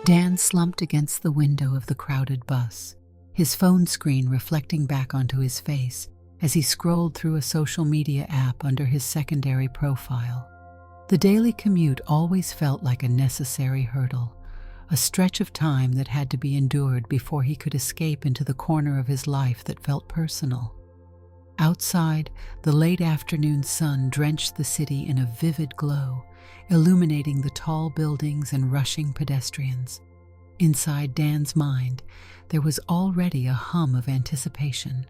Dan slumped against the window of the crowded bus, his phone screen reflecting back onto his face as he scrolled through a social media app under his secondary profile. The daily commute always felt like a necessary hurdle, a stretch of time that had to be endured before he could escape into the corner of his life that felt personal. Outside, the late afternoon sun drenched the city in a vivid glow, illuminating the tall buildings and rushing pedestrians. Inside Dan's mind, there was already a hum of anticipation.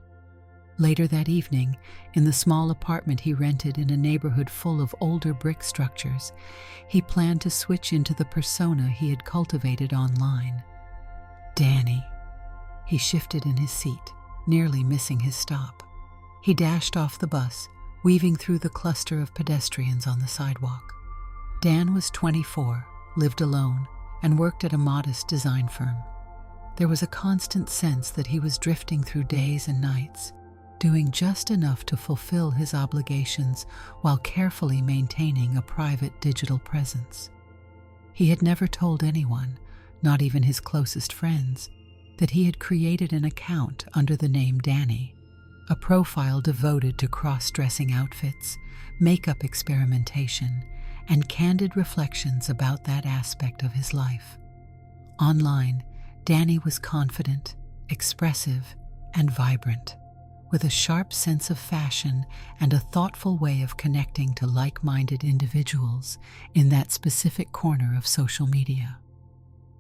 Later that evening, in the small apartment he rented in a neighborhood full of older brick structures, he planned to switch into the persona he had cultivated online. Danny. He shifted in his seat, nearly missing his stop. He dashed off the bus, weaving through the cluster of pedestrians on the sidewalk. Dan was 24, lived alone, and worked at a modest design firm. There was a constant sense that he was drifting through days and nights, doing just enough to fulfill his obligations while carefully maintaining a private digital presence. He had never told anyone, not even his closest friends, that he had created an account under the name Danny, a profile devoted to cross-dressing outfits, makeup experimentation, and candid reflections about that aspect of his life. Online, Danny was confident, expressive, and vibrant, with a sharp sense of fashion and a thoughtful way of connecting to like-minded individuals in that specific corner of social media.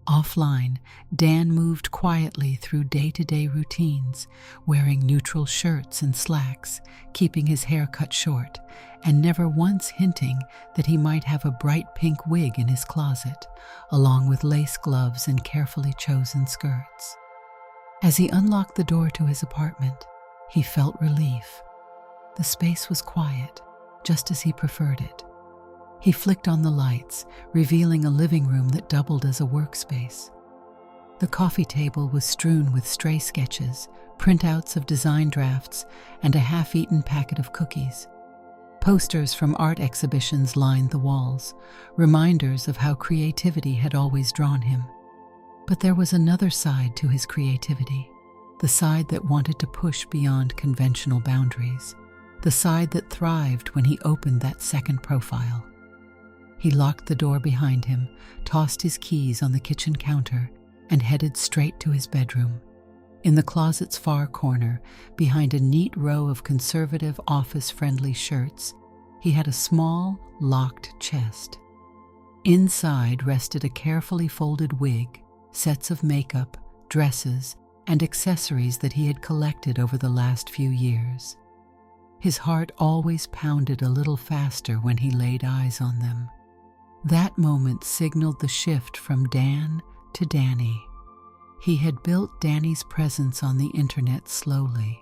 Offline, Dan moved quietly through day-to-day routines, wearing neutral shirts and slacks, keeping his hair cut short, and never once hinting that he might have a bright pink wig in his closet, along with lace gloves and carefully chosen skirts. As he unlocked the door to his apartment, he felt relief. The space was quiet, just as he preferred it. He flicked on the lights, revealing a living room that doubled as a workspace. The coffee table was strewn with stray sketches, printouts of design drafts, and a half-eaten packet of cookies. Posters from art exhibitions lined the walls, reminders of how creativity had always drawn him. But there was another side to his creativity, the side that wanted to push beyond conventional boundaries, the side that thrived when he opened that second profile. He locked the door behind him, tossed his keys on the kitchen counter, and headed straight to his bedroom. In the closet's far corner, behind a neat row of conservative office-friendly shirts, he had a small, locked chest. Inside rested a carefully folded wig, sets of makeup, dresses, and accessories that he had collected over the last few years. His heart always pounded a little faster when he laid eyes on them. That moment signaled the shift from Dan to Danny. He had built Danny's presence on the internet slowly.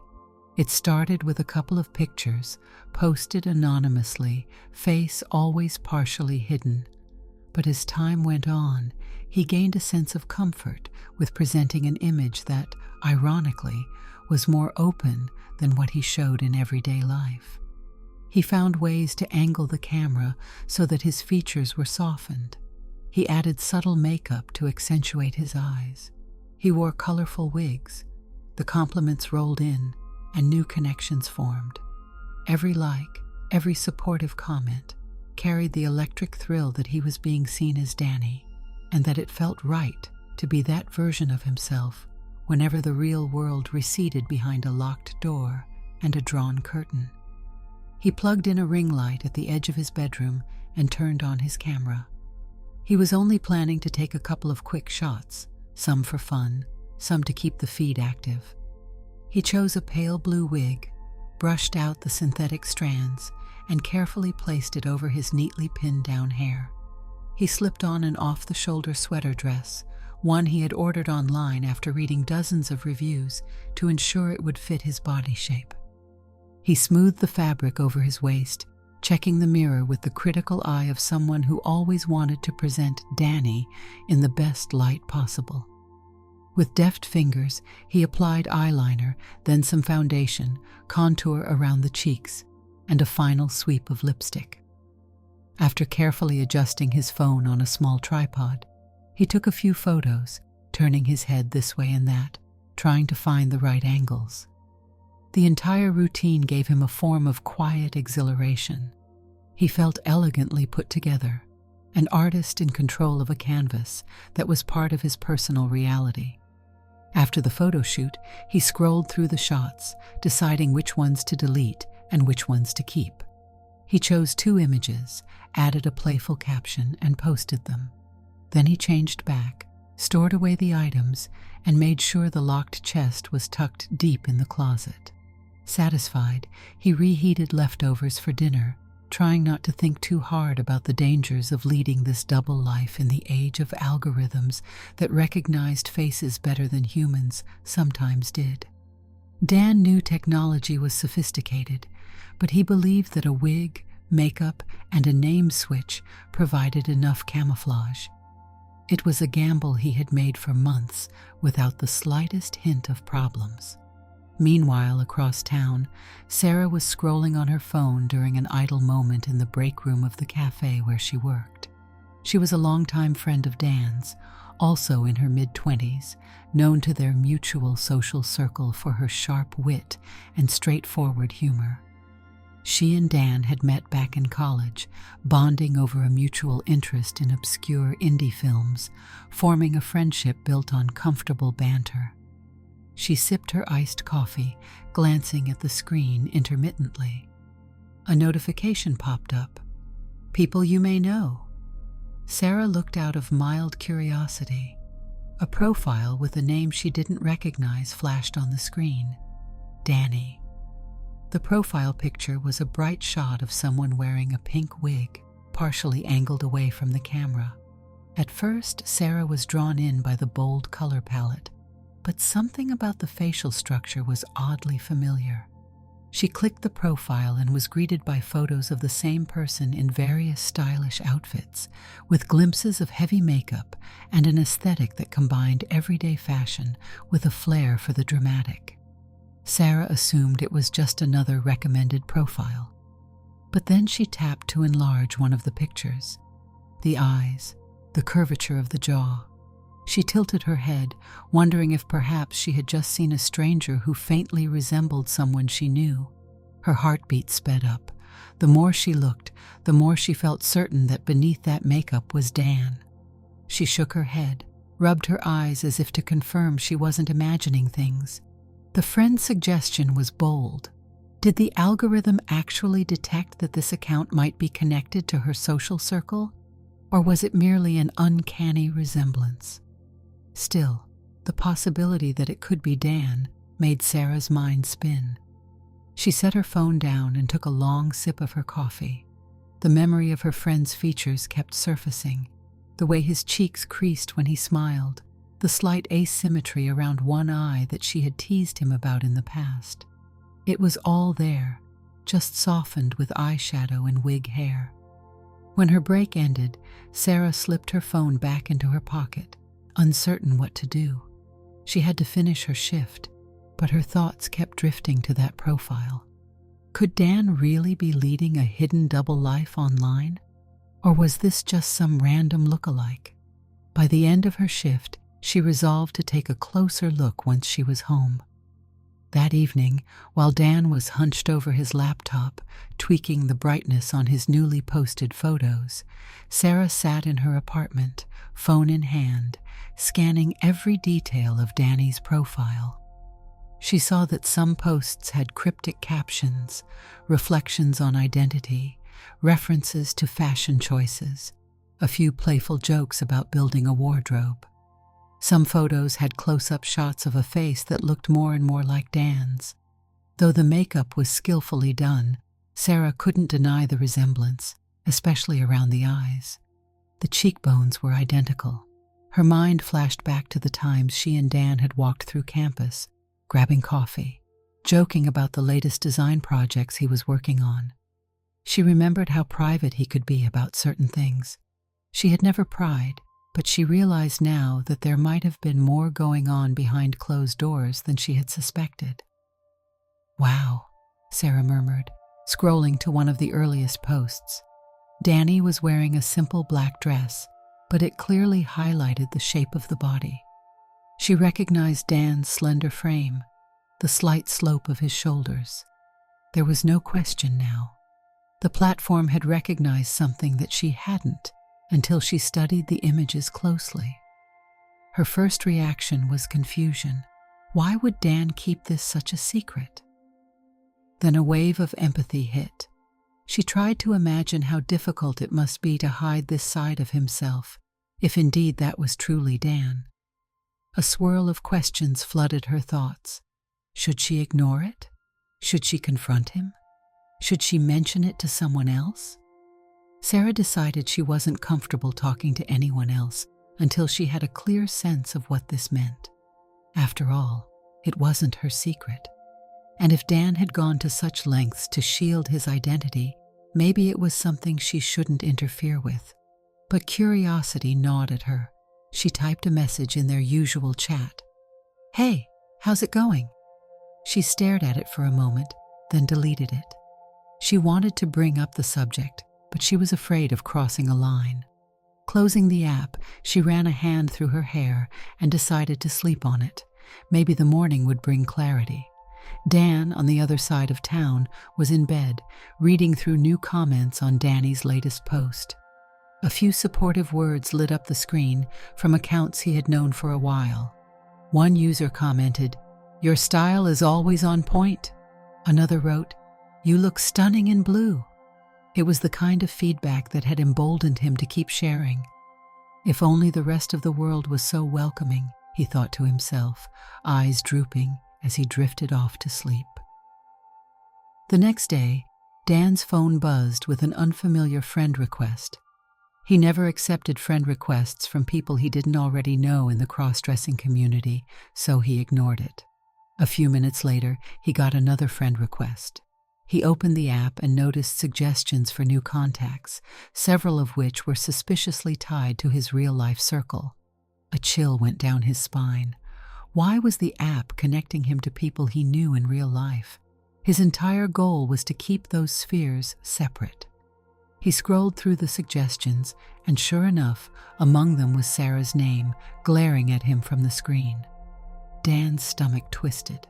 It started with a couple of pictures, posted anonymously, face always partially hidden. But as time went on, he gained a sense of comfort with presenting an image that, ironically, was more open than what he showed in everyday life. He found ways to angle the camera so that his features were softened. He added subtle makeup to accentuate his eyes. He wore colorful wigs. The compliments rolled in, and new connections formed. Every like, every supportive comment carried the electric thrill that he was being seen as Danny, and that it felt right to be that version of himself whenever the real world receded behind a locked door and a drawn curtain. He plugged in a ring light at the edge of his bedroom and turned on his camera. He was only planning to take a couple of quick shots, some for fun, some to keep the feed active. He chose a pale blue wig, brushed out the synthetic strands, and carefully placed it over his neatly pinned down hair. He slipped on an off-the-shoulder sweater dress, one he had ordered online after reading dozens of reviews to ensure it would fit his body shape. He smoothed the fabric over his waist, checking the mirror with the critical eye of someone who always wanted to present Danny in the best light possible. With deft fingers, he applied eyeliner, then some foundation, contour around the cheeks, and a final sweep of lipstick. After carefully adjusting his phone on a small tripod, He took a few photos, turning his head this way and that, trying to find the right angles. The entire routine gave him a form of quiet exhilaration. He felt elegantly put together, an artist in control of a canvas that was part of his personal reality. After the photo shoot, he scrolled through the shots, deciding which ones to delete and which ones to keep. He chose 2 images, added a playful caption, and posted them. Then he changed back, stored away the items, and made sure the locked chest was tucked deep in the closet. Satisfied, he reheated leftovers for dinner, trying not to think too hard about the dangers of leading this double life in the age of algorithms that recognized faces better than humans sometimes did. Dan knew technology was sophisticated, but he believed that a wig, makeup, and a name switch provided enough camouflage. It was a gamble he had made for months without the slightest hint of problems. Meanwhile, across town, Sarah was scrolling on her phone during an idle moment in the break room of the cafe where she worked. She was a longtime friend of Dan's, also in her mid-20s, known to their mutual social circle for her sharp wit and straightforward humor. She and Dan had met back in college, bonding over a mutual interest in obscure indie films, forming a friendship built on comfortable banter. She sipped her iced coffee, glancing at the screen intermittently. A notification popped up. "People you may know." Sarah looked out of mild curiosity. A profile with a name she didn't recognize flashed on the screen. Danny. The profile picture was a bright shot of someone wearing a pink wig, partially angled away from the camera. At first, Sarah was drawn in by the bold color palette, but something about the facial structure was oddly familiar. She clicked the profile and was greeted by photos of the same person in various stylish outfits, with glimpses of heavy makeup and an aesthetic that combined everyday fashion with a flair for the dramatic. Sarah assumed it was just another recommended profile. But then she tapped to enlarge one of the pictures. The eyes, the curvature of the jaw. She tilted her head, wondering if perhaps she had just seen a stranger who faintly resembled someone she knew. Her heartbeat sped up. The more she looked, the more she felt certain that beneath that makeup was Dan. She shook her head, rubbed her eyes as if to confirm she wasn't imagining things. The friend's suggestion was bold. Did the algorithm actually detect that this account might be connected to her social circle? Or was it merely an uncanny resemblance? Still, the possibility that it could be Dan made Sarah's mind spin. She set her phone down and took a long sip of her coffee. The memory of her friend's features kept surfacing, the way his cheeks creased when he smiled, the slight asymmetry around one eye that she had teased him about in the past. It was all there, just softened with eyeshadow and wig hair. When her break ended, Sarah slipped her phone back into her pocket, uncertain what to do. She had to finish her shift, but her thoughts kept drifting to that profile. Could Dan really be leading a hidden double life online? Or was this just some random look-alike? By the end of her shift, she resolved to take a closer look once she was home. That evening, while Dan was hunched over his laptop, tweaking the brightness on his newly posted photos, Sarah sat in her apartment, phone in hand, scanning every detail of Danny's profile. She saw that some posts had cryptic captions, reflections on identity, references to fashion choices, a few playful jokes about building a wardrobe. Some photos had close-up shots of a face that looked more and more like Dan's. Though the makeup was skillfully done, Sarah couldn't deny the resemblance, especially around the eyes. The cheekbones were identical. Her mind flashed back to the times she and Dan had walked through campus, grabbing coffee, joking about the latest design projects he was working on. She remembered how private he could be about certain things. She had never pried, but she realized now that there might have been more going on behind closed doors than she had suspected. "Wow," Sarah murmured, scrolling to one of the earliest posts. Danny was wearing a simple black dress, but it clearly highlighted the shape of the body. She recognized Dan's slender frame, the slight slope of his shoulders. There was no question now. The platform had recognized something that she hadn't until she studied the images closely. Her first reaction was confusion. Why would Dan keep this such a secret? Then a wave of empathy hit. She tried to imagine how difficult it must be to hide this side of himself, if indeed that was truly Dan. A swirl of questions flooded her thoughts. Should she ignore it? Should she confront him? Should she mention it to someone else? Sarah decided she wasn't comfortable talking to anyone else until she had a clear sense of what this meant. After all, it wasn't her secret. And if Dan had gone to such lengths to shield his identity, maybe it was something she shouldn't interfere with. But curiosity gnawed at her. She typed a message in their usual chat. "Hey, how's it going?" She stared at it for a moment, then deleted it. She wanted to bring up the subject, but she was afraid of crossing a line. Closing the app, she ran a hand through her hair and decided to sleep on it. Maybe the morning would bring clarity. Dan, on the other side of town, was in bed, reading through new comments on Danny's latest post. A few supportive words lit up the screen from accounts he had known for a while. One user commented, "Your style is always on point." Another wrote, "You look stunning in blue." It was the kind of feedback that had emboldened him to keep sharing. If only the rest of the world was so welcoming, he thought to himself, eyes drooping as he drifted off to sleep. The next day, Dan's phone buzzed with an unfamiliar friend request. He never accepted friend requests from people he didn't already know in the cross-dressing community, so he ignored it. A few minutes later, he got another friend request. He opened the app and noticed suggestions for new contacts, several of which were suspiciously tied to his real-life circle. A chill went down his spine. Why was the app connecting him to people he knew in real life? His entire goal was to keep those spheres separate. He scrolled through the suggestions, and sure enough, among them was Sarah's name, glaring at him from the screen. Dan's stomach twisted.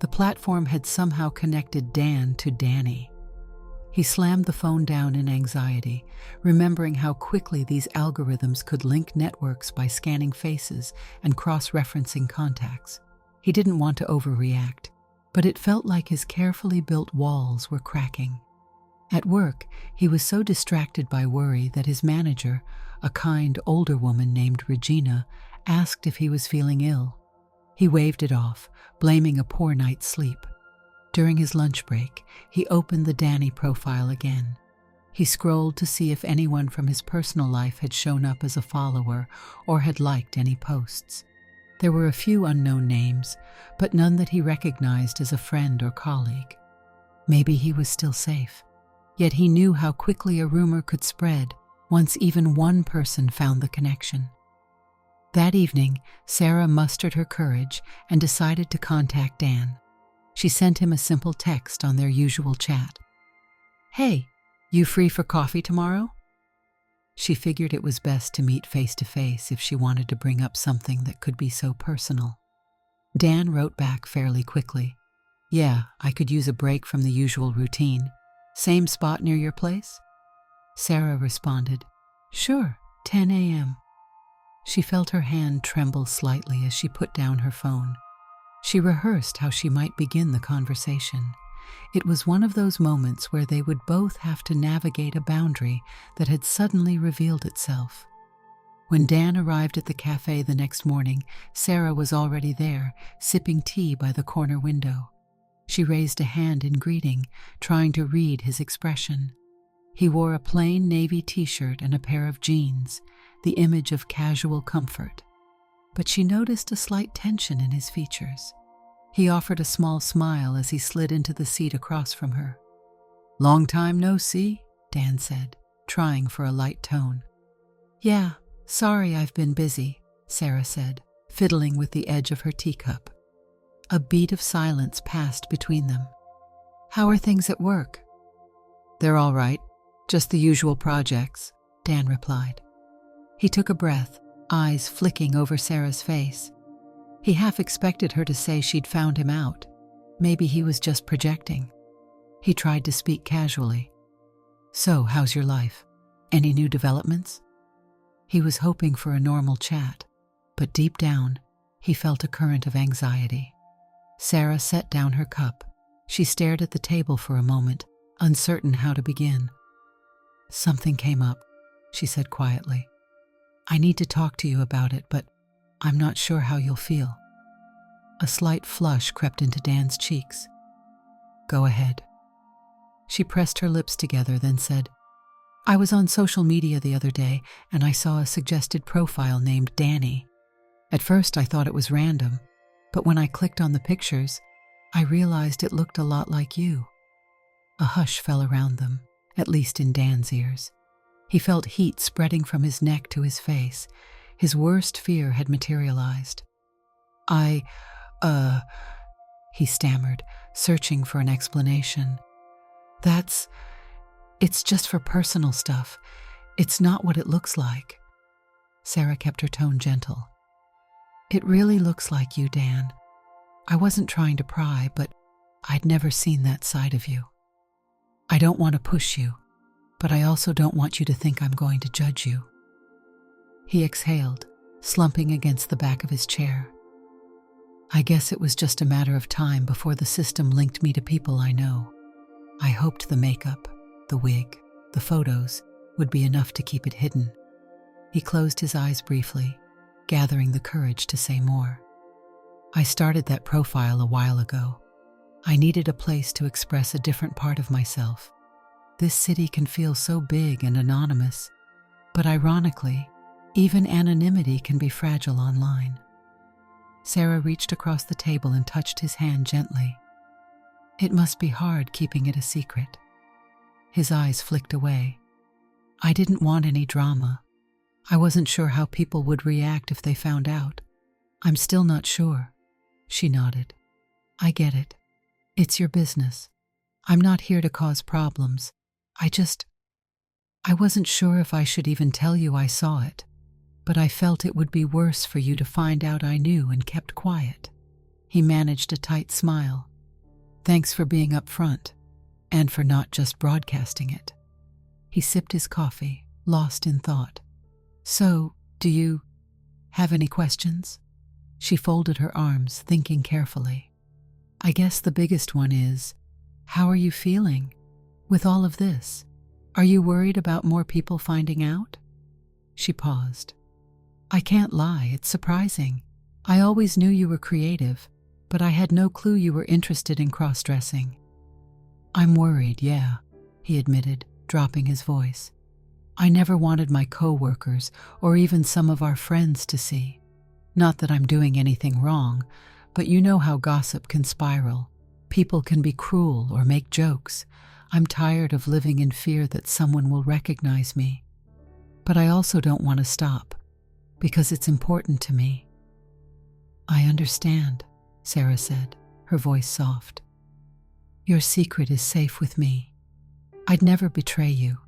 The platform had somehow connected Dan to Danny. He slammed the phone down in anxiety, remembering how quickly these algorithms could link networks by scanning faces and cross-referencing contacts. He didn't want to overreact, but it felt like his carefully built walls were cracking. At work, he was so distracted by worry that his manager, a kind older woman named Regina, asked if he was feeling ill. He waved it off, blaming a poor night's sleep. During his lunch break, he opened the Danny profile again. He scrolled to see if anyone from his personal life had shown up as a follower or had liked any posts. There were a few unknown names, but none that he recognized as a friend or colleague. Maybe he was still safe. Yet he knew how quickly a rumor could spread once even one person found the connection. That evening, Sarah mustered her courage and decided to contact Dan. She sent him a simple text on their usual chat. "Hey, you free for coffee tomorrow?" She figured it was best to meet face to face if she wanted to bring up something that could be so personal. Dan wrote back fairly quickly. "Yeah, I could use a break from the usual routine. Same spot near your place?" Sarah responded, "Sure, 10 a.m. She felt her hand tremble slightly as she put down her phone. She rehearsed how she might begin the conversation. It was one of those moments where they would both have to navigate a boundary that had suddenly revealed itself. When Dan arrived at the cafe the next morning, Sarah was already there, sipping tea by the corner window. She raised a hand in greeting, trying to read his expression. He wore a plain navy t-shirt and a pair of jeans, the image of casual comfort. But she noticed a slight tension in his features. He offered a small smile as he slid into the seat across from her. "Long time no see," Dan said, trying for a light tone. "Yeah, sorry I've been busy," Sarah said, fiddling with the edge of her teacup. A beat of silence passed between them. "How are things at work?" "They're all right. Just the usual projects," Dan replied. He took a breath, eyes flicking over Sarah's face. He half expected her to say she'd found him out. Maybe he was just projecting. He tried to speak casually. "So, how's your life? Any new developments?" He was hoping for a normal chat, but deep down, he felt a current of anxiety. Sarah set down her cup. She stared at the table for a moment, uncertain how to begin. "Something came up," she said quietly. "I need to talk to you about it, but I'm not sure how you'll feel." A slight flush crept into Dan's cheeks. "Go ahead." She pressed her lips together, then said, "I was on social media the other day and I saw a suggested profile named Danny. At first I thought it was random, but when I clicked on the pictures, I realized it looked a lot like you." A hush fell around them, at least in Dan's ears. He felt heat spreading from his neck to his face. His worst fear had materialized. He stammered, searching for an explanation. It's just for personal stuff. It's not what it looks like." Sarah kept her tone gentle. "It really looks like you, Dan. I wasn't trying to pry, but I'd never seen that side of you. I don't want to push you, but I also don't want you to think I'm going to judge you." He exhaled, slumping against the back of his chair. "I guess it was just a matter of time before the system linked me to people I know. I hoped the makeup, the wig, the photos would be enough to keep it hidden." He closed his eyes briefly, gathering the courage to say more. "I started that profile a while ago. I needed a place to express a different part of myself. This city can feel so big and anonymous, but ironically, even anonymity can be fragile online." Sarah reached across the table and touched his hand gently. "It must be hard keeping it a secret." His eyes flicked away. "I didn't want any drama. I wasn't sure how people would react if they found out. I'm still not sure." She nodded. "I get it. It's your business. I'm not here to cause problems. I wasn't sure if I should even tell you I saw it, but I felt it would be worse for you to find out I knew and kept quiet." He managed a tight smile. "Thanks for being upfront, and for not just broadcasting it." He sipped his coffee, lost in thought. "So, do you have any questions?" She folded her arms, thinking carefully. "I guess the biggest one is, how are you feeling with all of this? Are you worried about more people finding out?" She paused. "I can't lie, it's surprising. I always knew you were creative, but I had no clue you were interested in cross-dressing." "I'm worried, yeah," he admitted, dropping his voice. "I never wanted my co-workers or even some of our friends to see. Not that I'm doing anything wrong, but you know how gossip can spiral. People can be cruel or make jokes. I'm tired of living in fear that someone will recognize me. But I also don't want to stop, because it's important to me." "I understand," Sarah said, her voice soft. "Your secret is safe with me. I'd never betray you.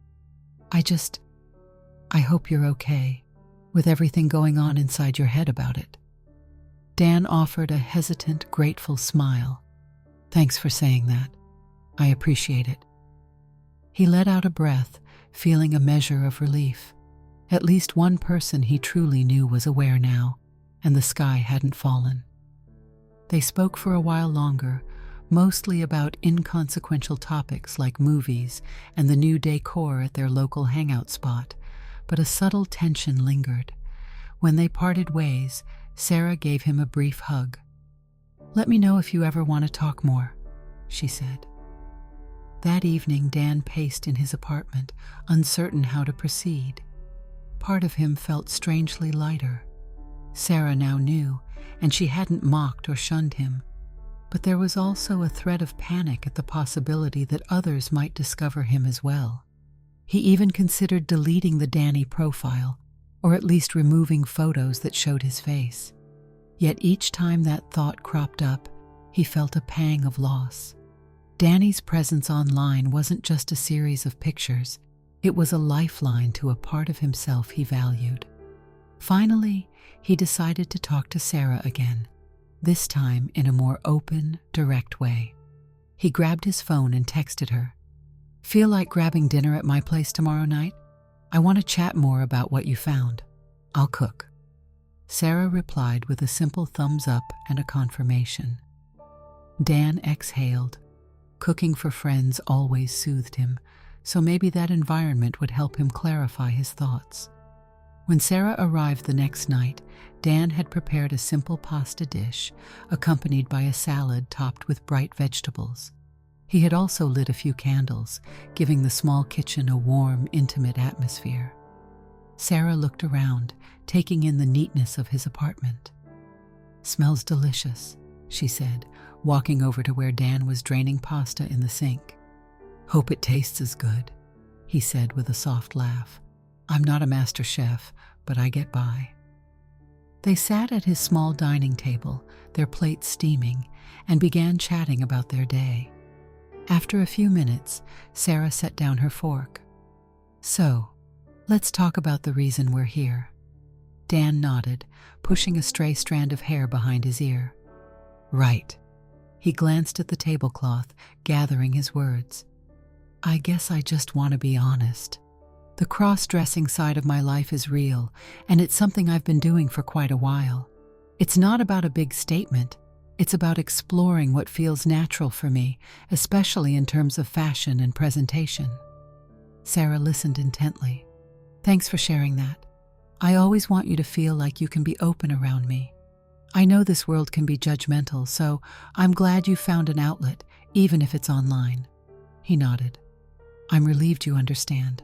I hope you're okay, with everything going on inside your head about it." Dan offered a hesitant, grateful smile. "Thanks for saying that. I appreciate it." He let out a breath, feeling a measure of relief. At least one person he truly knew was aware now, and the sky hadn't fallen. They spoke for a while longer, mostly about inconsequential topics like movies and the new decor at their local hangout spot, but a subtle tension lingered. When they parted ways, Sarah gave him a brief hug. "Let me know if you ever want to talk more," she said. That evening, Dan paced in his apartment, uncertain how to proceed. Part of him felt strangely lighter. Sarah now knew, and she hadn't mocked or shunned him. But there was also a thread of panic at the possibility that others might discover him as well. He even considered deleting the Danny profile, or at least removing photos that showed his face. Yet each time that thought cropped up, he felt a pang of loss. Danny's presence online wasn't just a series of pictures, it was a lifeline to a part of himself he valued. Finally, he decided to talk to Sarah again, this time in a more open, direct way. He grabbed his phone and texted her, "Feel like grabbing dinner at my place tomorrow night? I want to chat more about what you found. I'll cook." Sarah replied with a simple thumbs up and a confirmation. Dan exhaled. Cooking for friends always soothed him, so maybe that environment would help him clarify his thoughts. When Sarah arrived the next night, Dan had prepared a simple pasta dish, accompanied by a salad topped with bright vegetables. He had also lit a few candles, giving the small kitchen a warm, intimate atmosphere. Sarah looked around, taking in the neatness of his apartment. "Smells delicious," she said, walking over to where Dan was draining pasta in the sink. "Hope it tastes as good," he said with a soft laugh. "I'm not a master chef, but I get by." They sat at his small dining table, their plates steaming, and began chatting about their day. After a few minutes, Sarah set down her fork. "So, let's talk about the reason we're here." Dan nodded, pushing a stray strand of hair behind his ear. "Right." He glanced at the tablecloth, gathering his words. "I guess I just want to be honest. The cross-dressing side of my life is real, and it's something I've been doing for quite a while. It's not about a big statement. It's about exploring what feels natural for me, especially in terms of fashion and presentation." Sarah listened intently. "Thanks for sharing that. I always want you to feel like you can be open around me. I know this world can be judgmental, so I'm glad you found an outlet, even if it's online." He nodded. "I'm relieved you understand.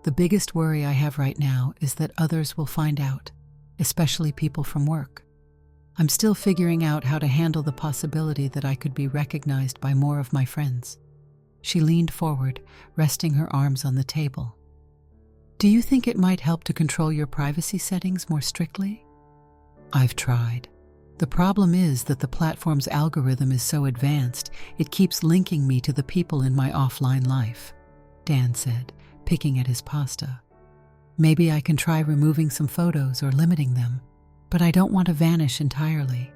The biggest worry I have right now is that others will find out, especially people from work. I'm still figuring out how to handle the possibility that I could be recognized by more of my friends." She leaned forward, resting her arms on the table. "Do you think it might help to control your privacy settings more strictly?" "I've tried. The problem is that the platform's algorithm is so advanced, it keeps linking me to the people in my offline life," Dan said, picking at his pasta. "Maybe I can try removing some photos or limiting them, but I don't want to vanish entirely.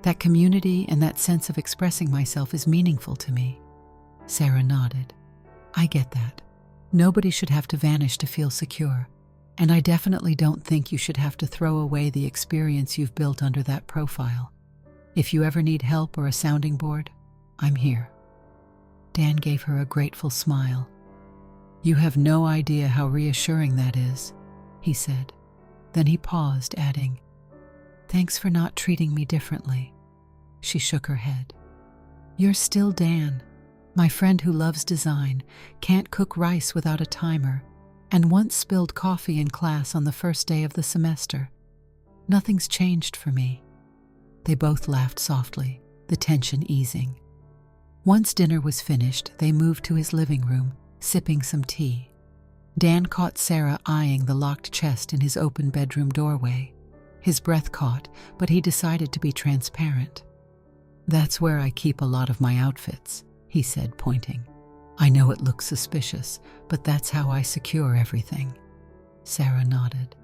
That community and that sense of expressing myself is meaningful to me." Sarah nodded. "I get that. Nobody should have to vanish to feel secure, and I definitely don't think you should have to throw away the experience you've built under that profile. If you ever need help or a sounding board, I'm here." Dan gave her a grateful smile. "You have no idea how reassuring that is," he said. Then he paused, adding, "Thanks for not treating me differently." She shook her head. "You're still Dan, my friend who loves design, can't cook rice without a timer, and once spilled coffee in class on the first day of the semester. Nothing's changed for me." They both laughed softly, the tension easing. Once dinner was finished, they moved to his living room, sipping some tea. Dan caught Sarah eyeing the locked chest in his open bedroom doorway. His breath caught, but he decided to be transparent. "That's where I keep a lot of my outfits," he said, pointing. "I know it looks suspicious, but that's how I secure everything." Sarah nodded.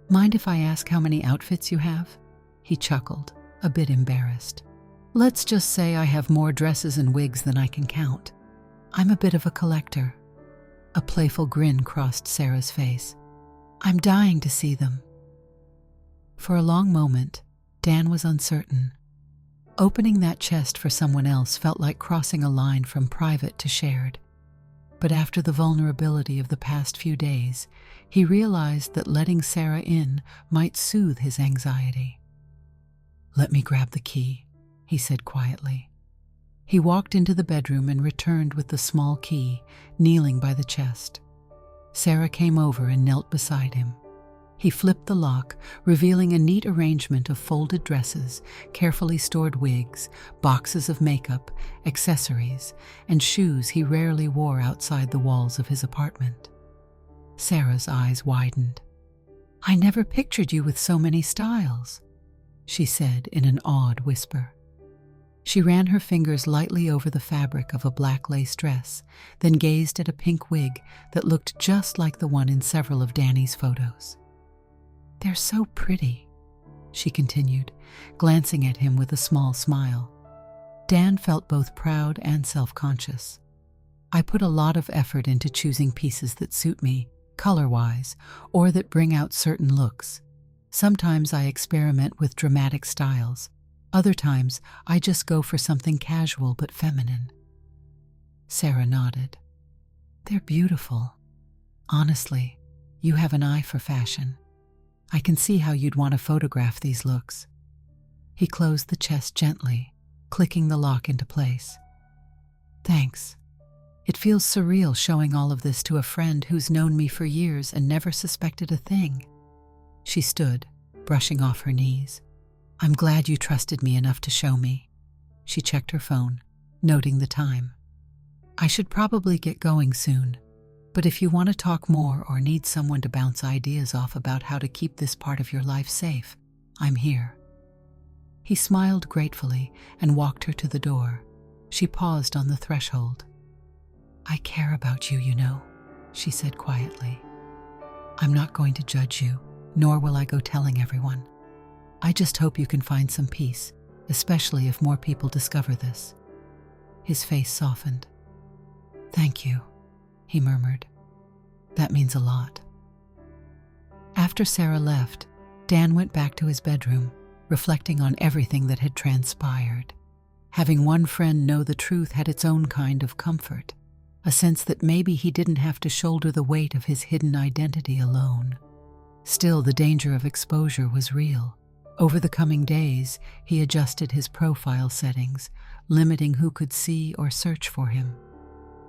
"Mind if I ask how many outfits you have?" He chuckled, a bit embarrassed. "Let's just say I have more dresses and wigs than I can count. I'm a bit of a collector." A playful grin crossed Sarah's face. "I'm dying to see them." For a long moment, Dan was uncertain. Opening that chest for someone else felt like crossing a line from private to shared. But after the vulnerability of the past few days, he realized that letting Sarah in might soothe his anxiety. "Let me grab the key," he said quietly. He walked into the bedroom and returned with the small key, kneeling by the chest. Sarah came over and knelt beside him. He flipped the lock, revealing a neat arrangement of folded dresses, carefully stored wigs, boxes of makeup, accessories, and shoes he rarely wore outside the walls of his apartment. Sarah's eyes widened. "I never pictured you with so many styles," she said in an awed whisper. She ran her fingers lightly over the fabric of a black lace dress, then gazed at a pink wig that looked just like the one in several of Danny's photos. They're so pretty, she continued, glancing at him with a small smile. Dan felt both proud and self-conscious. I put a lot of effort into choosing pieces that suit me, color-wise, or that bring out certain looks. Sometimes I experiment with dramatic styles. Other times, I just go for something casual but feminine. Sarah nodded. They're beautiful. Honestly, you have an eye for fashion. I can see how you'd want to photograph these looks. He closed the chest gently, clicking the lock into place. Thanks. It feels surreal showing all of this to a friend who's known me for years and never suspected a thing. She stood, brushing off her knees. I'm glad you trusted me enough to show me. She checked her phone, noting the time. I should probably get going soon, but if you want to talk more or need someone to bounce ideas off about how to keep this part of your life safe, I'm here. He smiled gratefully and walked her to the door. She paused on the threshold. I care about you, you know, she said quietly. I'm not going to judge you, nor will I go telling everyone. I just hope you can find some peace, especially if more people discover this. His face softened. Thank you, he murmured. That means a lot. After Sarah left, Dan went back to his bedroom, reflecting on everything that had transpired. Having one friend know the truth had its own kind of comfort, a sense that maybe he didn't have to shoulder the weight of his hidden identity alone. Still, the danger of exposure was real. Over the coming days, he adjusted his profile settings, limiting who could see or search for him.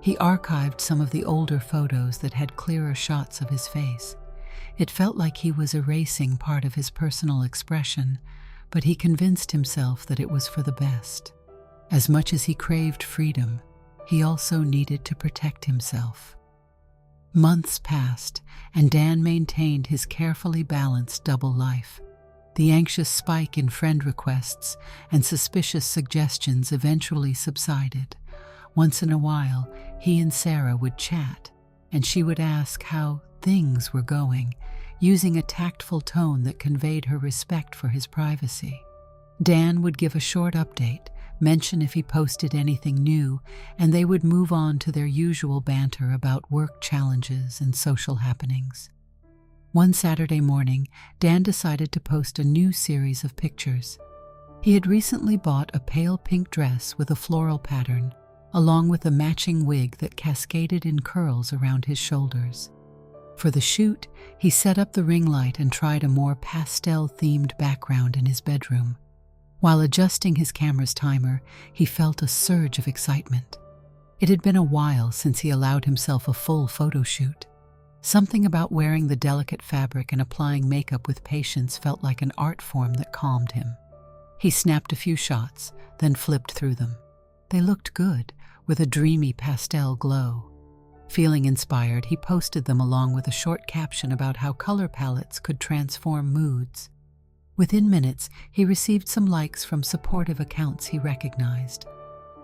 He archived some of the older photos that had clearer shots of his face. It felt like he was erasing part of his personal expression, but he convinced himself that it was for the best. As much as he craved freedom, he also needed to protect himself. Months passed, and Dan maintained his carefully balanced double life. The anxious spike in friend requests and suspicious suggestions eventually subsided. Once in a while, he and Sarah would chat, and she would ask how things were going, using a tactful tone that conveyed her respect for his privacy. Dan would give a short update, mention if he posted anything new, and they would move on to their usual banter about work challenges and social happenings. One Saturday morning, Dan decided to post a new series of pictures. He had recently bought a pale pink dress with a floral pattern, along with a matching wig that cascaded in curls around his shoulders. For the shoot, he set up the ring light and tried a more pastel-themed background in his bedroom. While adjusting his camera's timer, he felt a surge of excitement. It had been a while since he allowed himself a full photo shoot. Something about wearing the delicate fabric and applying makeup with patience felt like an art form that calmed him. He snapped a few shots, then flipped through them. They looked good, with a dreamy pastel glow. Feeling inspired, he posted them along with a short caption about how color palettes could transform moods. Within minutes, he received some likes from supportive accounts he recognized.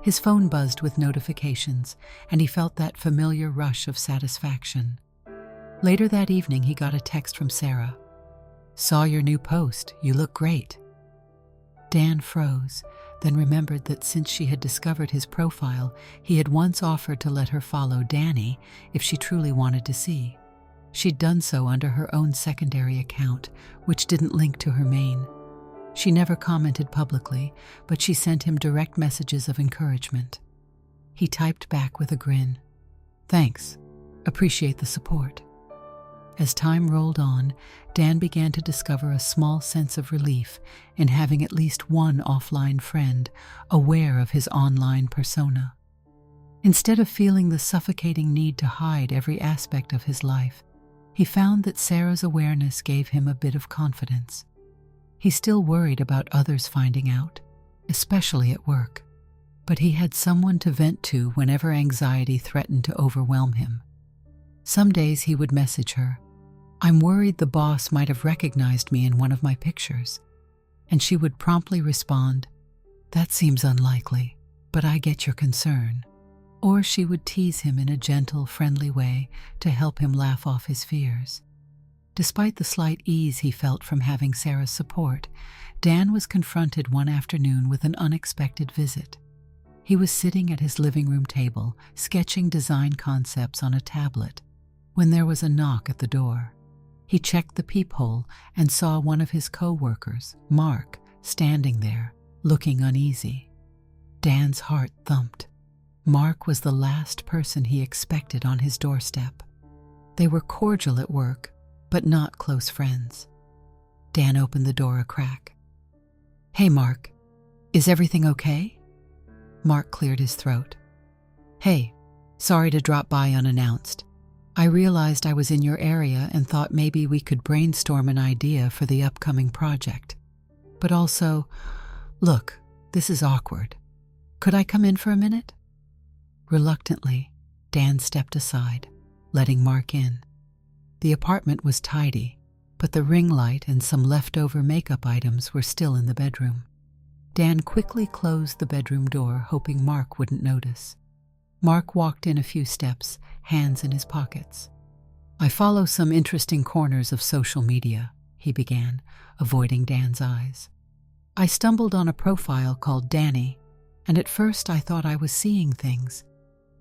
His phone buzzed with notifications, and he felt that familiar rush of satisfaction. Later that evening, he got a text from Sarah. "Saw your new post. You look great." Dan froze, then remembered that since she had discovered his profile, he had once offered to let her follow Danny if she truly wanted to see. She'd done so under her own secondary account, which didn't link to her main. She never commented publicly, but she sent him direct messages of encouragement. He typed back with a grin. "Thanks. Appreciate the support." As time rolled on, Dan began to discover a small sense of relief in having at least one offline friend aware of his online persona. Instead of feeling the suffocating need to hide every aspect of his life, he found that Sarah's awareness gave him a bit of confidence. He still worried about others finding out, especially at work, but he had someone to vent to whenever anxiety threatened to overwhelm him. Some days he would message her, "I'm worried the boss might have recognized me in one of my pictures," and she would promptly respond, "That seems unlikely, but I get your concern." Or she would tease him in a gentle, friendly way to help him laugh off his fears. Despite the slight ease he felt from having Sarah's support, Dan was confronted one afternoon with an unexpected visit. He was sitting at his living room table, sketching design concepts on a tablet, when there was a knock at the door. He checked the peephole and saw one of his co-workers, Mark, standing there, looking uneasy. Dan's heart thumped. Mark was the last person he expected on his doorstep. They were cordial at work, but not close friends. Dan opened the door a crack. "Hey, Mark, is everything okay?" Mark cleared his throat. "Hey, sorry to drop by unannounced. I realized I was in your area and thought maybe we could brainstorm an idea for the upcoming project. But also, look, this is awkward. Could I come in for a minute?" Reluctantly, Dan stepped aside, letting Mark in. The apartment was tidy, but the ring light and some leftover makeup items were still in the bedroom. Dan quickly closed the bedroom door, hoping Mark wouldn't notice. Mark walked in a few steps, hands in his pockets. "I follow some interesting corners of social media," he began, avoiding Dan's eyes. "I stumbled on a profile called Danny, and at first I thought I was seeing things,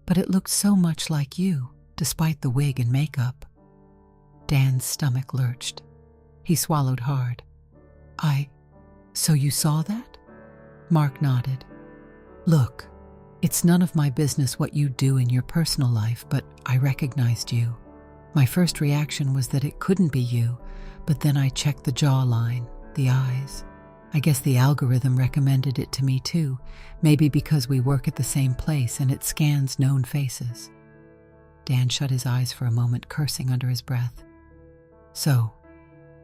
but it looked so much like you, despite the wig and makeup." Dan's stomach lurched. He swallowed hard. So you saw that?" Mark nodded. "Look, it's none of my business what you do in your personal life, but I recognized you. My first reaction was that it couldn't be you, but then I checked the jawline, the eyes. I guess the algorithm recommended it to me too, maybe because we work at the same place and it scans known faces." Dan shut his eyes for a moment, cursing under his breath. "So,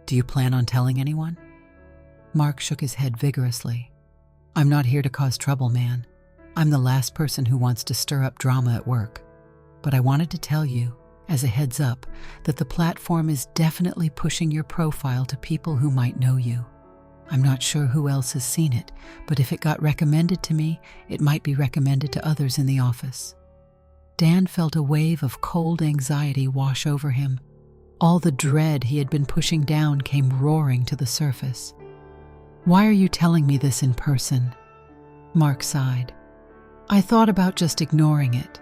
do you plan on telling anyone?" Mark shook his head vigorously. "I'm not here to cause trouble, man. I'm the last person who wants to stir up drama at work. But I wanted to tell you, as a heads up, that the platform is definitely pushing your profile to people who might know you. I'm not sure who else has seen it, but if it got recommended to me, it might be recommended to others in the office." Dan felt a wave of cold anxiety wash over him. All the dread he had been pushing down came roaring to the surface. "Why are you telling me this in person?" Mark sighed. "I thought about just ignoring it,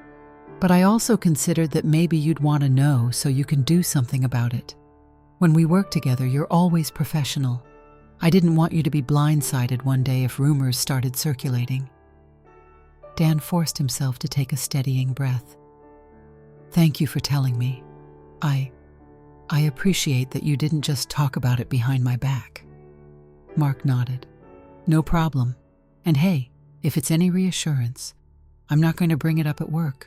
but I also considered that maybe you'd want to know so you can do something about it. When we work together, you're always professional. I didn't want you to be blindsided one day if rumors started circulating." Dan forced himself to take a steadying breath. "Thank you for telling me. I appreciate that you didn't just talk about it behind my back." Mark nodded. "No problem. And hey, if it's any reassurance, I'm not going to bring it up at work.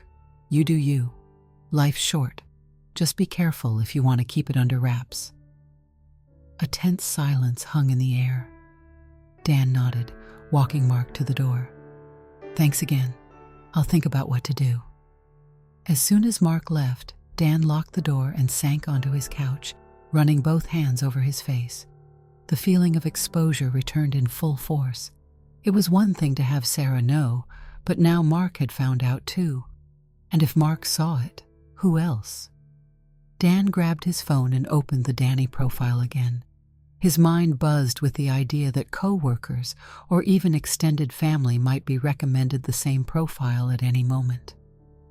You do you. Life's short. Just be careful if you want to keep it under wraps." A tense silence hung in the air. Dan nodded, walking Mark to the door. "Thanks again. I'll think about what to do." As soon as Mark left, Dan locked the door and sank onto his couch, running both hands over his face. The feeling of exposure returned in full force. It was one thing to have Sarah know, but now Mark had found out too. And if Mark saw it, who else? Dan grabbed his phone and opened the Danny profile again. His mind buzzed with the idea that co-workers or even extended family might be recommended the same profile at any moment.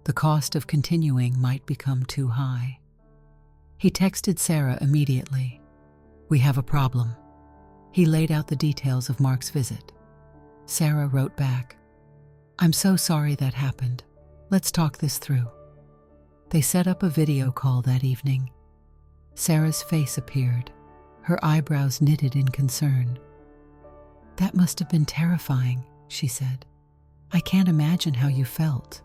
The cost of continuing might become too high. He texted Sarah immediately. "We have a problem." He laid out the details of Mark's visit. Sarah wrote back, "I'm so sorry that happened. Let's talk this through." They set up a video call that evening. Sarah's face appeared, her eyebrows knitted in concern. "That must have been terrifying," she said. "I can't imagine how you felt."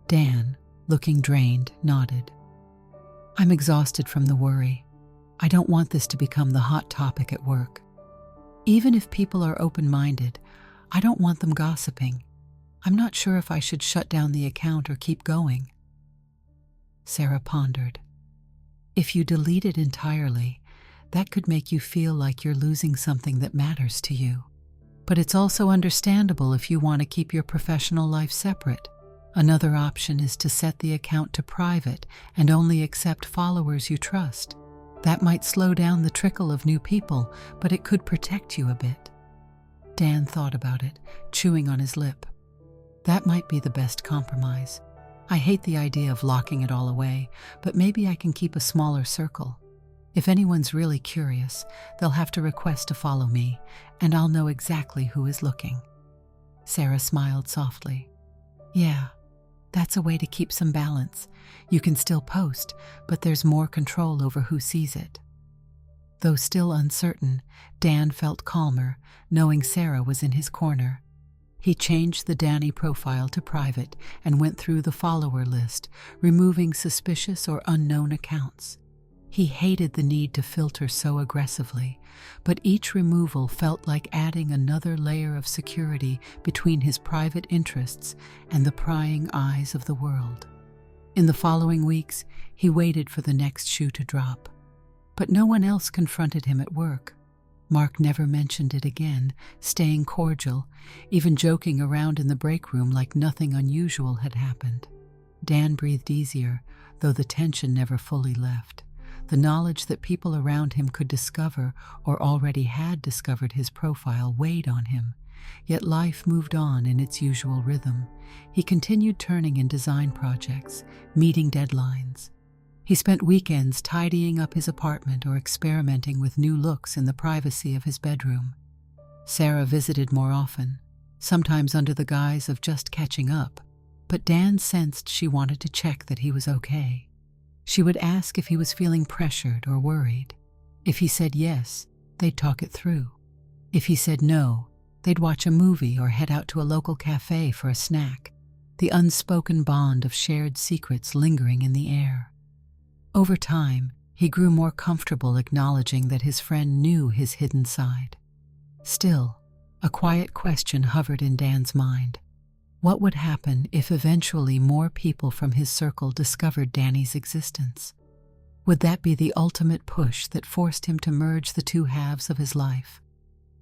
Dan, looking drained, nodded. "I'm exhausted from the worry. I don't want this to become the hot topic at work. Even if people are open-minded, I don't want them gossiping. I'm not sure if I should shut down the account or keep going." Sarah pondered. "If you delete it entirely, that could make you feel like you're losing something that matters to you. But it's also understandable if you want to keep your professional life separate. Another option is to set the account to private and only accept followers you trust. That might slow down the trickle of new people, but it could protect you a bit. Dan thought about it, chewing on his lip. That might be the best compromise. I hate the idea of locking it all away, but maybe I can keep a smaller circle. If anyone's really curious, they'll have to request to follow me, and I'll know exactly who is looking. Sarah smiled softly. Yeah, that's a way to keep some balance. You can still post, but there's more control over who sees it. Though still uncertain, Dan felt calmer, knowing Sarah was in his corner. He changed the Danny profile to private and went through the follower list, removing suspicious or unknown accounts. He hated the need to filter so aggressively, but each removal felt like adding another layer of security between his private interests and the prying eyes of the world. In the following weeks, he waited for the next shoe to drop. But no one else confronted him at work. Mark never mentioned it again, staying cordial, even joking around in the break room like nothing unusual had happened. Dan breathed easier, though the tension never fully left. The knowledge that people around him could discover or already had discovered his profile weighed on him. Yet life moved on in its usual rhythm. He continued turning in design projects, meeting deadlines. He spent weekends tidying up his apartment or experimenting with new looks in the privacy of his bedroom. Sarah visited more often, sometimes under the guise of just catching up, but Dan sensed she wanted to check that he was okay. She would ask if he was feeling pressured or worried. If he said yes, they'd talk it through. If he said no, they'd watch a movie or head out to a local cafe for a snack, the unspoken bond of shared secrets lingering in the air. Over time, he grew more comfortable acknowledging that his friend knew his hidden side. Still, a quiet question hovered in Dan's mind. What would happen if eventually more people from his circle discovered Danny's existence? Would that be the ultimate push that forced him to merge the two halves of his life?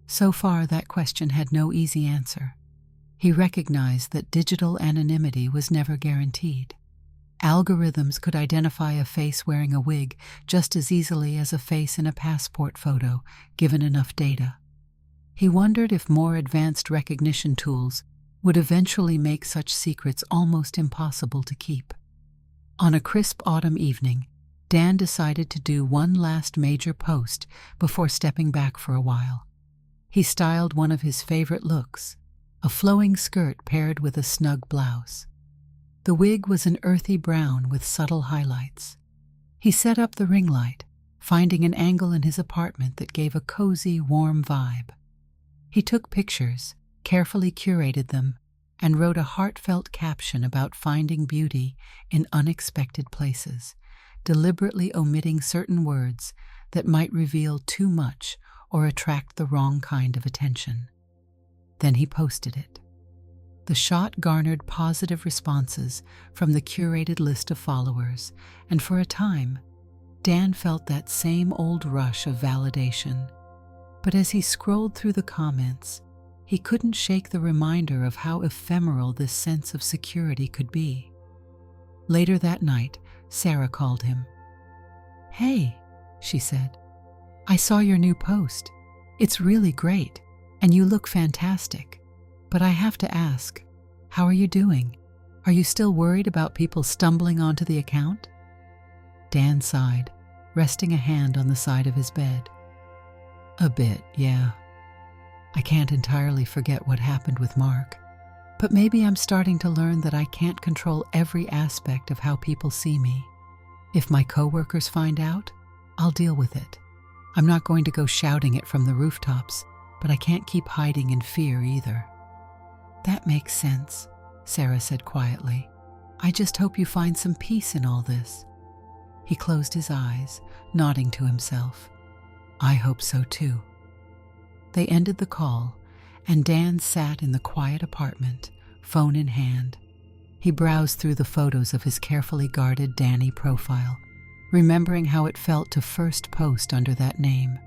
So far, that question had no easy answer. He recognized that digital anonymity was never guaranteed. Algorithms could identify a face wearing a wig just as easily as a face in a passport photo, given enough data. He wondered if more advanced recognition tools would eventually make such secrets almost impossible to keep. On a crisp autumn evening, Dan decided to do one last major post before stepping back for a while. He styled one of his favorite looks, a flowing skirt paired with a snug blouse. The wig was an earthy brown with subtle highlights. He set up the ring light, finding an angle in his apartment that gave a cozy, warm vibe. He took pictures, carefully curated them, and wrote a heartfelt caption about finding beauty in unexpected places, deliberately omitting certain words that might reveal too much or attract the wrong kind of attention. Then he posted it. The shot garnered positive responses from the curated list of followers, and for a time, Dan felt that same old rush of validation. But as he scrolled through the comments, he couldn't shake the reminder of how ephemeral this sense of security could be. Later that night, Sarah called him. "Hey," she said, "I saw your new post. It's really great, and you look fantastic. But I have to ask, how are you doing? Are you still worried about people stumbling onto the account?" Dan sighed, resting a hand on the side of his bed. "A bit, yeah. I can't entirely forget what happened with Mark, but maybe I'm starting to learn that I can't control every aspect of how people see me. If my coworkers find out, I'll deal with it. I'm not going to go shouting it from the rooftops, but I can't keep hiding in fear either." "That makes sense," Sarah said quietly. "I just hope you find some peace in all this." He closed his eyes, nodding to himself. "I hope so too." They ended the call, and Dan sat in the quiet apartment, phone in hand. He browsed through the photos of his carefully guarded Danny profile, remembering how it felt to first post under that name.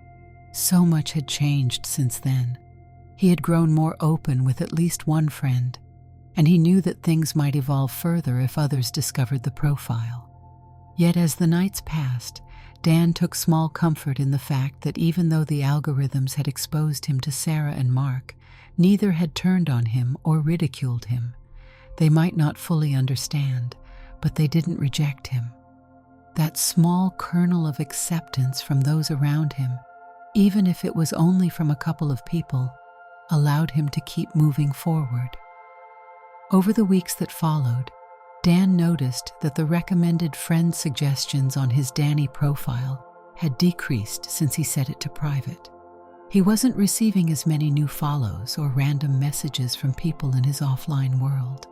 So much had changed since then. He had grown more open with at least one friend, and he knew that things might evolve further if others discovered the profile. Yet as the nights passed, Dan took small comfort in the fact that even though the algorithms had exposed him to Sarah and Mark, neither had turned on him or ridiculed him. They might not fully understand, but they didn't reject him. That small kernel of acceptance from those around him, even if it was only from a couple of people, allowed him to keep moving forward. Over the weeks that followed, Dan noticed that the recommended friend suggestions on his Danny profile had decreased since he set it to private. He wasn't receiving as many new follows or random messages from people in his offline world.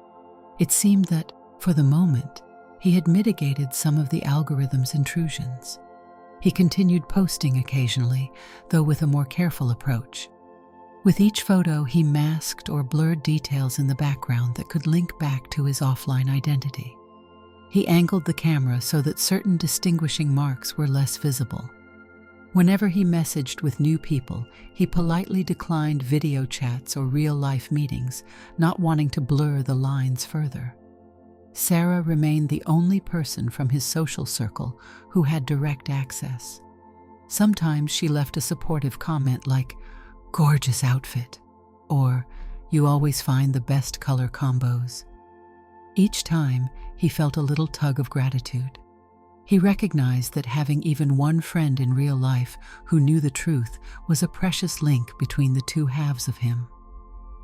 It seemed that, for the moment, he had mitigated some of the algorithm's intrusions. He continued posting occasionally, though with a more careful approach. With each photo, he masked or blurred details in the background that could link back to his offline identity. He angled the camera so that certain distinguishing marks were less visible. Whenever he messaged with new people, he politely declined video chats or real-life meetings, not wanting to blur the lines further. Sarah remained the only person from his social circle who had direct access. Sometimes she left a supportive comment like, "Gorgeous outfit," or "You always find the best color combos." Each time, he felt a little tug of gratitude. He recognized that having even one friend in real life who knew the truth was a precious link between the two halves of him.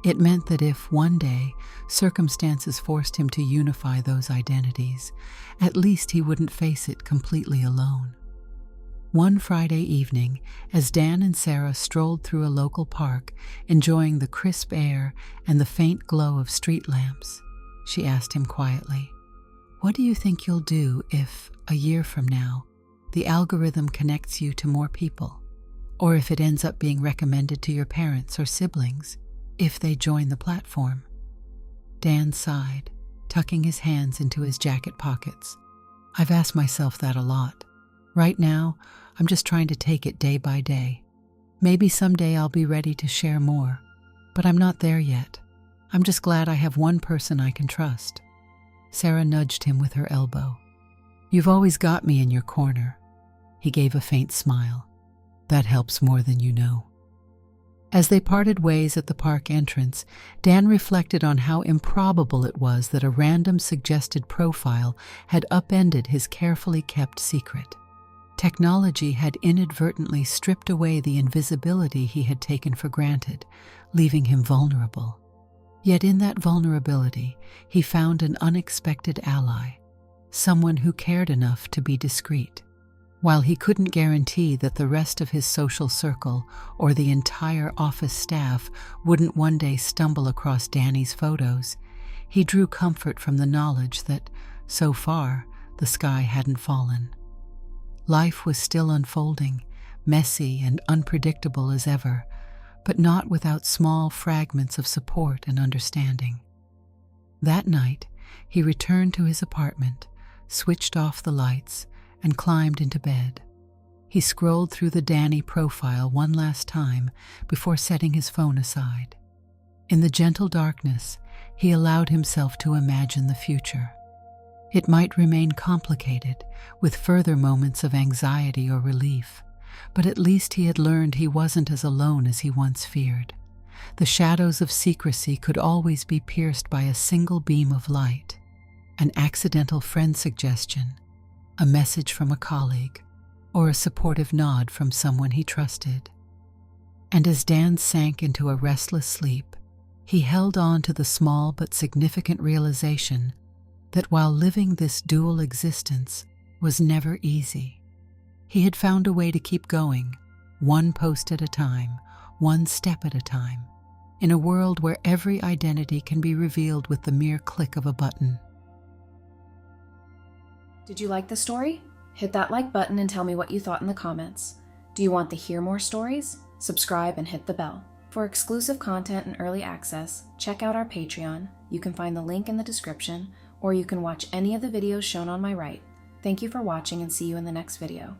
It meant that if, one day, circumstances forced him to unify those identities, at least he wouldn't face it completely alone. One Friday evening, as Dan and Sarah strolled through a local park, enjoying the crisp air and the faint glow of street lamps, she asked him quietly, "What do you think you'll do if, a year from now, the algorithm connects you to more people? Or if it ends up being recommended to your parents or siblings, if they join the platform?" Dan sighed, tucking his hands into his jacket pockets. "I've asked myself that a lot. Right now, I'm just trying to take it day by day. Maybe someday I'll be ready to share more, but I'm not there yet. I'm just glad I have one person I can trust." Sarah nudged him with her elbow. "You've always got me in your corner." He gave a faint smile. "That helps more than you know." As they parted ways at the park entrance, Dan reflected on how improbable it was that a random suggested profile had upended his carefully kept secret. Technology had inadvertently stripped away the invisibility he had taken for granted, leaving him vulnerable. Yet in that vulnerability, he found an unexpected ally, someone who cared enough to be discreet. While he couldn't guarantee that the rest of his social circle or the entire office staff wouldn't one day stumble across Danny's photos, he drew comfort from the knowledge that, so far, the sky hadn't fallen. Life was still unfolding, messy and unpredictable as ever, but not without small fragments of support and understanding. That night, he returned to his apartment, switched off the lights, and climbed into bed. He scrolled through the Danny profile one last time before setting his phone aside. In the gentle darkness, he allowed himself to imagine the future. It might remain complicated, with further moments of anxiety or relief, but at least he had learned he wasn't as alone as he once feared. The shadows of secrecy could always be pierced by a single beam of light, an accidental friend suggestion, a message from a colleague, or a supportive nod from someone he trusted. And as Dan sank into a restless sleep, he held on to the small but significant realization that while living this dual existence was never easy, he had found a way to keep going, one post at a time, one step at a time, in a world where every identity can be revealed with the mere click of a button. Did you like the story? Hit that like button and tell me what you thought in the comments. Do you want to hear more stories? Subscribe and hit the bell. For exclusive content and early access, check out our Patreon. You can find the link in the description, or you can watch any of the videos shown on my right. Thank you for watching and see you in the next video.